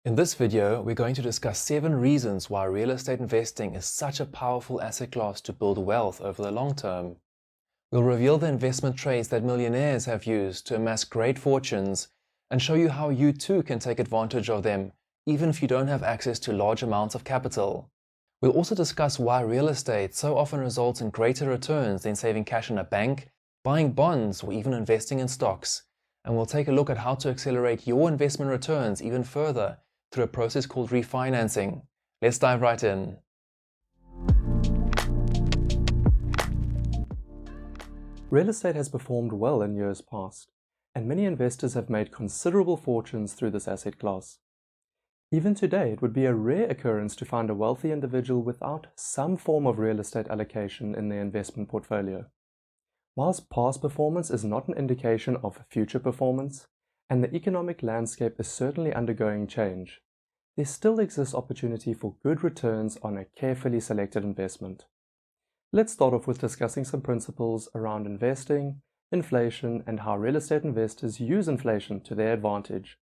In this video, we're going to discuss 7 reasons why real estate investing is such a powerful asset class to build wealth over the long term. We'll reveal the investment trades that millionaires have used to amass great fortunes and show you how you too can take advantage of them, even if you don't have access to large amounts of capital. We'll also discuss why real estate so often results in greater returns than saving cash in a bank, buying bonds, or even investing in stocks. And we'll take a look at how to accelerate your investment returns even further through a process called refinancing. Let's dive right in. Real estate has performed well in years past, and many investors have made considerable fortunes through this asset class. Even today, it would be a rare occurrence to find a wealthy individual without some form of real estate allocation in their investment portfolio. Whilst past performance is not an indication of future performance, and the economic landscape is certainly undergoing change, there still exists opportunity for good returns on a carefully selected investment. Let's start off with discussing some principles around investing, inflation, and how real estate investors use inflation to their advantage.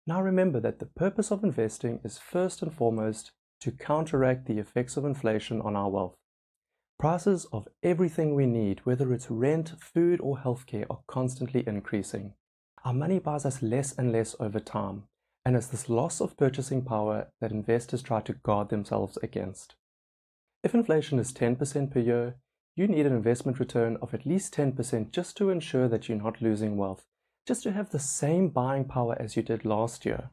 Now remember that the purpose of investing is first and foremost to counteract the effects of inflation on our wealth. Prices of everything we need, whether it's rent, food, or healthcare, are constantly increasing. Our money buys us less and less over time, and it's this loss of purchasing power that investors try to guard themselves against. If inflation is 10% per year, you need an investment return of at least 10% just to ensure that you're not losing wealth, just to have the same buying power as you did last year.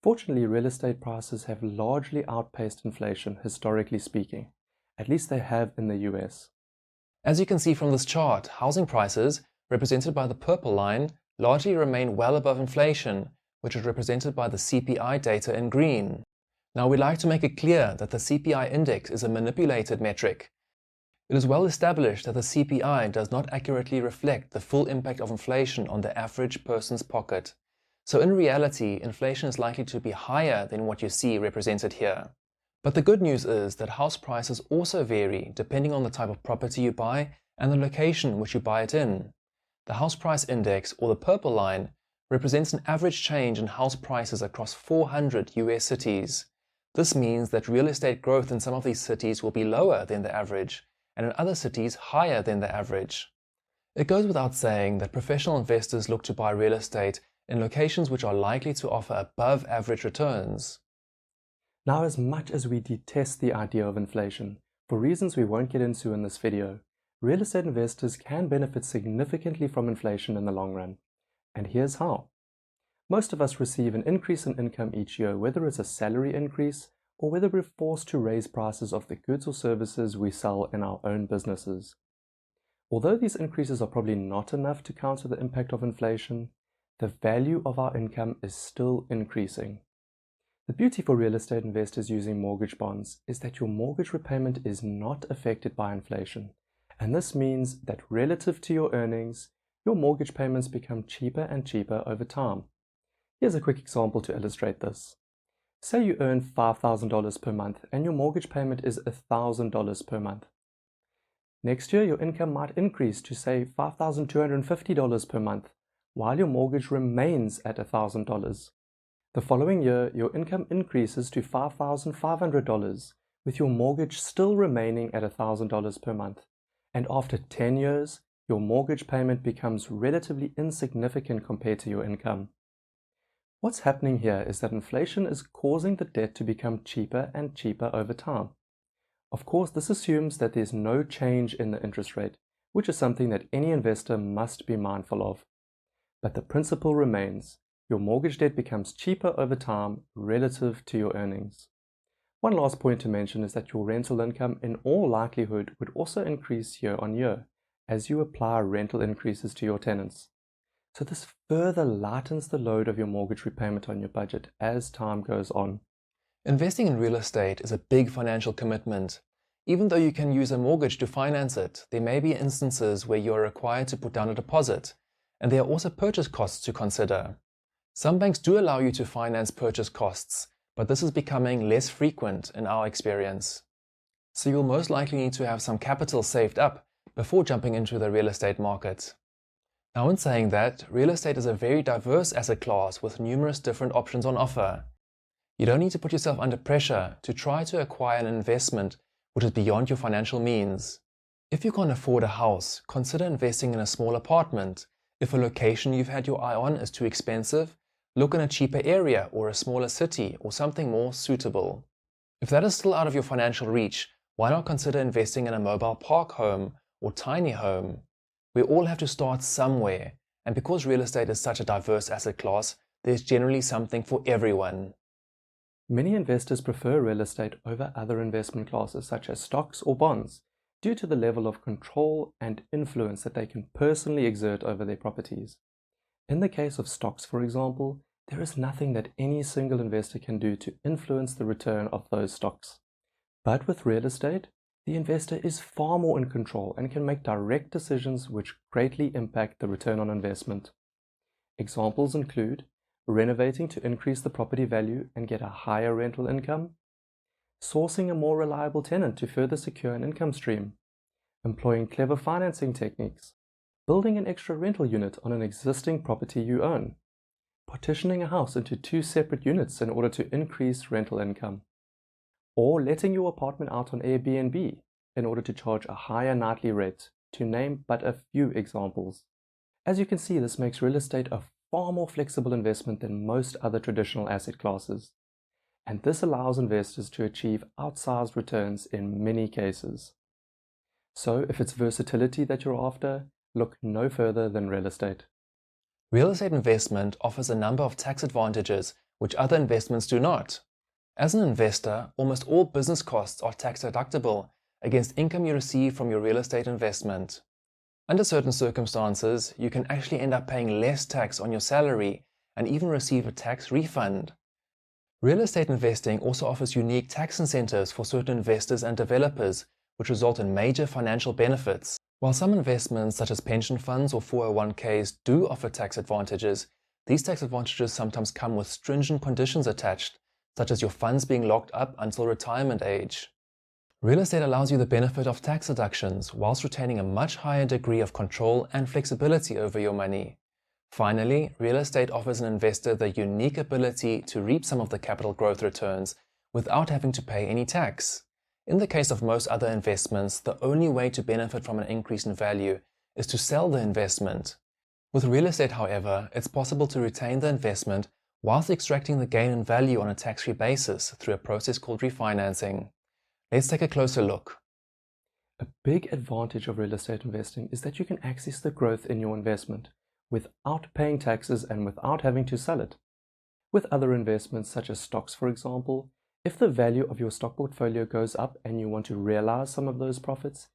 Fortunately, real estate prices have largely outpaced inflation, historically speaking. At least they have in the US. As you can see from this chart, housing prices, represented by the purple line, largely remain well above inflation, which is represented by the CPI data in green. Now, we'd like to make it clear that the CPI index is a manipulated metric. It is well established that the CPI does not accurately reflect the full impact of inflation on the average person's pocket. So in reality, inflation is likely to be higher than what you see represented here. But the good news is that house prices also vary depending on the type of property you buy and the location in which you buy it in. The house price index, or the purple line, represents an average change in house prices across 400 US cities. This means that real estate growth in some of these cities will be lower than the average, and in other cities higher than the average. It goes without saying that professional investors look to buy real estate in locations which are likely to offer above average returns. Now, as much as we detest the idea of inflation, for reasons we won't get into in this video, real estate investors can benefit significantly from inflation in the long run. And here's how. Most of us receive an increase in income each year, whether it's a salary increase or whether we're forced to raise prices of the goods or services we sell in our own businesses. Although these increases are probably not enough to counter the impact of inflation, the value of our income is still increasing. The beauty for real estate investors using mortgage bonds is that your mortgage repayment is not affected by inflation, and this means that relative to your earnings, your mortgage payments become cheaper and cheaper over time. Here's a quick example to illustrate this. Say you earn $5,000 per month and your mortgage payment is $1,000 per month. Next year, your income might increase to say $5,250 per month, while your mortgage remains at $1,000. The following year, your income increases to $5,500, with your mortgage still remaining at $1,000 per month. And after 10 years, your mortgage payment becomes relatively insignificant compared to your income. What's happening here is that inflation is causing the debt to become cheaper and cheaper over time. Of course, this assumes that there's no change in the interest rate, which is something that any investor must be mindful of. But the principle remains. Your mortgage debt becomes cheaper over time relative to your earnings. One last point to mention is that your rental income in all likelihood would also increase year on year as you apply rental increases to your tenants. So this further lightens the load of your mortgage repayment on your budget as time goes on. Investing in real estate is a big financial commitment. Even though you can use a mortgage to finance it, there may be instances where you are required to put down a deposit, and there are also purchase costs to consider. Some banks do allow you to finance purchase costs, but this is becoming less frequent in our experience. So you'll most likely need to have some capital saved up before jumping into the real estate market. Now, in saying that, real estate is a very diverse asset class with numerous different options on offer. You don't need to put yourself under pressure to try to acquire an investment which is beyond your financial means. If you can't afford a house, consider investing in a small apartment. If a location you've had your eye on is too expensive, look in a cheaper area or a smaller city or something more suitable. If that is still out of your financial reach, why not consider investing in a mobile park home or tiny home? We all have to start somewhere, and because real estate is such a diverse asset class, there's generally something for everyone. Many investors prefer real estate over other investment classes such as stocks or bonds due to the level of control and influence that they can personally exert over their properties. In the case of stocks, for example, there is nothing that any single investor can do to influence the return of those stocks. But with real estate, the investor is far more in control and can make direct decisions which greatly impact the return on investment. Examples include renovating to increase the property value and get a higher rental income, sourcing a more reliable tenant to further secure an income stream, employing clever financing techniques, building an extra rental unit on an existing property you own, partitioning a house into 2 separate units in order to increase rental income, or letting your apartment out on Airbnb in order to charge a higher nightly rate, to name but a few examples. As you can see, this makes real estate a far more flexible investment than most other traditional asset classes, and this allows investors to achieve outsized returns in many cases. So if it's versatility that you're after, look no further than real estate. Real estate investment offers a number of tax advantages which other investments do not. As an investor, almost all business costs are tax deductible against income you receive from your real estate investment. Under certain circumstances, you can actually end up paying less tax on your salary and even receive a tax refund. Real estate investing also offers unique tax incentives for certain investors and developers, which result in major financial benefits. While some investments such as pension funds or 401ks do offer tax advantages, these tax advantages sometimes come with stringent conditions attached, such as your funds being locked up until retirement age. Real estate allows you the benefit of tax deductions whilst retaining a much higher degree of control and flexibility over your money. Finally, real estate offers an investor the unique ability to reap some of the capital growth returns without having to pay any tax. In the case of most other investments, the only way to benefit from an increase in value is to sell the investment. With real estate, however, it's possible to retain the investment whilst extracting the gain in value on a tax-free basis through a process called refinancing. Let's take a closer look. A big advantage of real estate investing is that you can access the growth in your investment without paying taxes and without having to sell it. With other investments such as stocks, for example, if the value of your stock portfolio goes up and you want to realize some of those profits,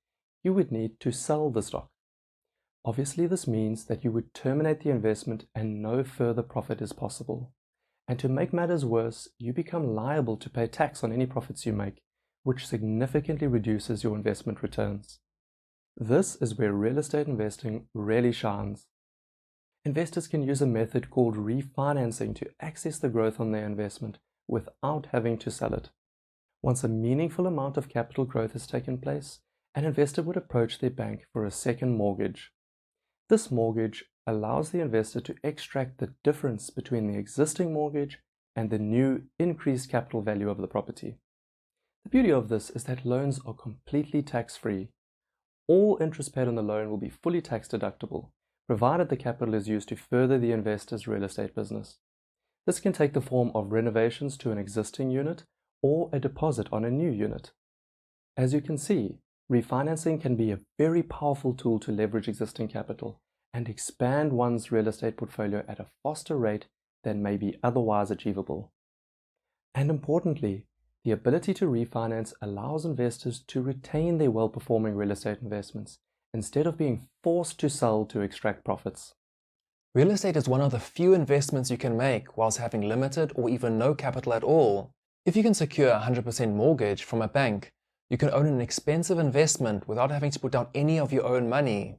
you would need to sell the stock. Obviously, this means that you would terminate the investment and no further profit is possible. And to make matters worse, you become liable to pay tax on any profits you make, which significantly reduces your investment returns. This is where real estate investing really shines. Investors can use a method called refinancing to access the growth on their investment without having to sell it. Once a meaningful amount of capital growth has taken place, an investor would approach their bank for a second mortgage. This mortgage allows the investor to extract the difference between the existing mortgage and the new increased capital value of the property. The beauty of this is that loans are completely tax-free. All interest paid on the loan will be fully tax deductible, provided the capital is used to further the investor's real estate business. This can take the form of renovations to an existing unit or a deposit on a new unit. As you can see, refinancing can be a very powerful tool to leverage existing capital and expand one's real estate portfolio at a faster rate than may be otherwise achievable. And importantly, the ability to refinance allows investors to retain their well-performing real estate investments instead of being forced to sell to extract profits. Real estate is one of the few investments you can make whilst having limited or even no capital at all. If you can secure a 100% mortgage from a bank, you can own an expensive investment without having to put down any of your own money.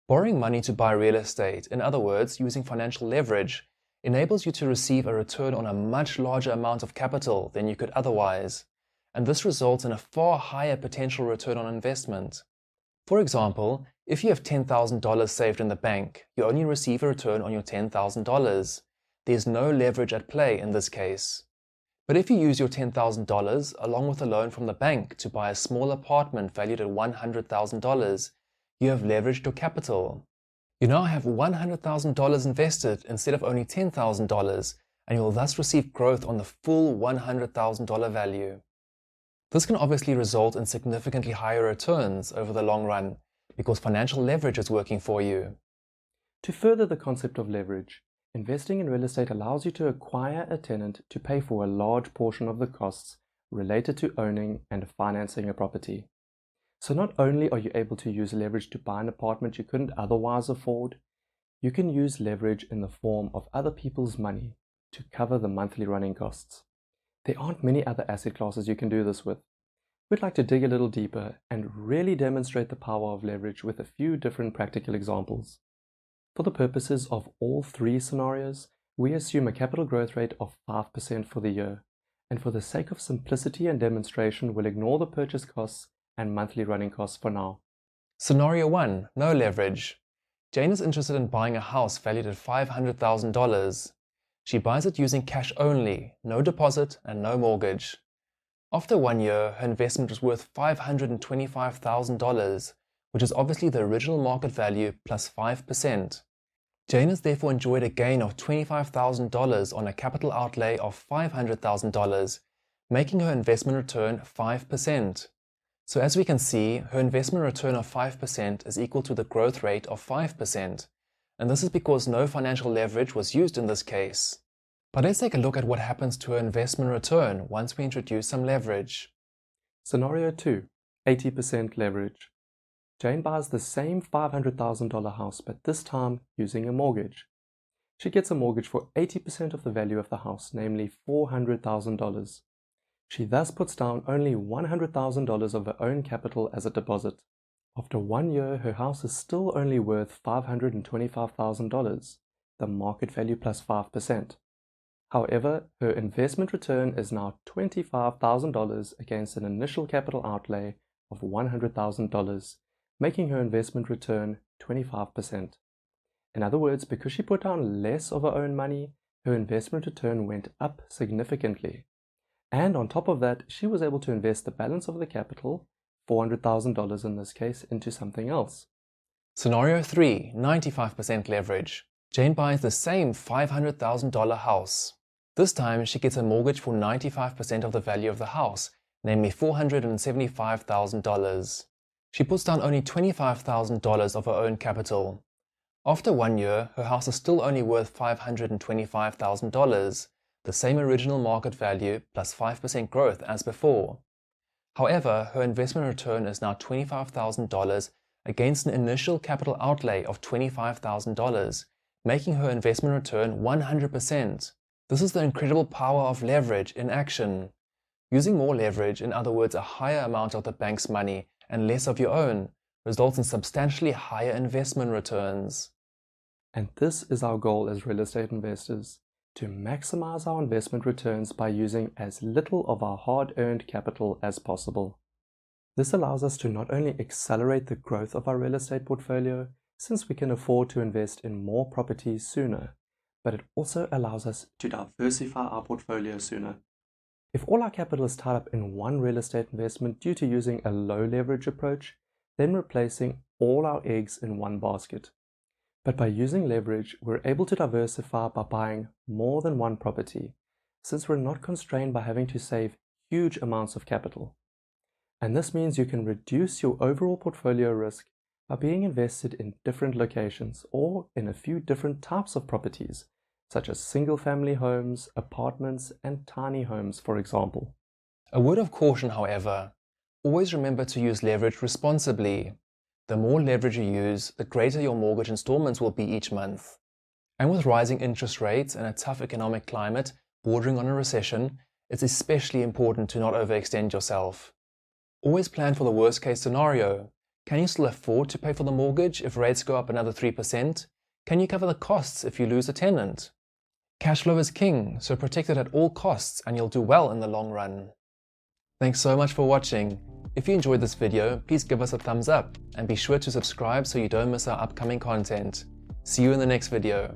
Borrowing money to buy real estate, in other words, using financial leverage, enables you to receive a return on a much larger amount of capital than you could otherwise, and this results in a far higher potential return on investment. For example, if you have $10,000 saved in the bank, you only receive a return on your $10,000. There's no leverage at play in this case. But if you use your $10,000 along with a loan from the bank to buy a small apartment valued at $100,000, you have leveraged your capital. You now have $100,000 invested instead of only $10,000, and you will thus receive growth on the full $100,000 value. This can obviously result in significantly higher returns over the long run because financial leverage is working for you. To further the concept of leverage, investing in real estate allows you to acquire a tenant to pay for a large portion of the costs related to owning and financing a property. So not only are you able to use leverage to buy an apartment you couldn't otherwise afford, you can use leverage in the form of other people's money to cover the monthly running costs. There aren't many other asset classes you can do this with. We'd like to dig a little deeper and really demonstrate the power of leverage with a few different practical examples. For the purposes of all three scenarios, we assume a capital growth rate of 5% for the year, and for the sake of simplicity and demonstration, we'll ignore the purchase costs and monthly running costs for now. Scenario 1. No leverage. Jane is interested in buying a house valued at $500,000. She buys it using cash only, no deposit and no mortgage. After 1 year, her investment was worth $525,000, which is obviously the original market value plus 5%. Jane has therefore enjoyed a gain of $25,000 on a capital outlay of $500,000, making her investment return 5%. So as we can see, her investment return of 5% is equal to the growth rate of 5%, and this is because no financial leverage was used in this case. But let's take a look at what happens to her investment return once we introduce some leverage. Scenario 2. 80% leverage. Jane buys the same $500,000 house, but this time using a mortgage. She gets a mortgage for 80% of the value of the house, namely $400,000. She thus puts down only $100,000 of her own capital as a deposit. After 1 year, her house is still only worth $525,000, the market value plus 5%. However, her investment return is now $25,000 against an initial capital outlay of $100,000, making her investment return 25%. In other words, because she put down less of her own money, her investment return went up significantly. And on top of that, she was able to invest the balance of the capital, $400,000 in this case, into something else. Scenario 3. 95% leverage. Jane buys the same $500,000 house. This time she gets a mortgage for 95% of the value of the house, namely $475,000. She puts down only $25,000 of her own capital. After 1 year, her house is still only worth $525,000, the same original market value plus 5% growth as before. However, her investment return is now $25,000 against an initial capital outlay of $25,000, making her investment return 100%. This is the incredible power of leverage in action. Using more leverage, in other words a higher amount of the bank's money and less of your own, results in substantially higher investment returns. And this is our goal as real estate investors, to maximize our investment returns by using as little of our hard-earned capital as possible. This allows us to not only accelerate the growth of our real estate portfolio, since we can afford to invest in more properties sooner, but it also allows us to diversify our portfolio sooner. If all our capital is tied up in one real estate investment due to using a low leverage approach, then we're placing all our eggs in one basket. But by using leverage, we're able to diversify by buying more than one property, since we're not constrained by having to save huge amounts of capital. And this means you can reduce your overall portfolio risk by being invested in different locations or in a few different types of properties, such as single-family homes, apartments, and tiny homes, for example. A word of caution, however, always remember to use leverage responsibly. The more leverage you use, the greater your mortgage installments will be each month. And with rising interest rates and a tough economic climate bordering on a recession, it's especially important to not overextend yourself. Always plan for the worst case scenario. Can you still afford to pay for the mortgage if rates go up another 3%? Can you cover the costs if you lose a tenant? Cash flow is king, so protect it at all costs and you'll do well in the long run. Thanks so much for watching. If you enjoyed this video, please give us a thumbs up and be sure to subscribe so you don't miss our upcoming content. See you in the next video.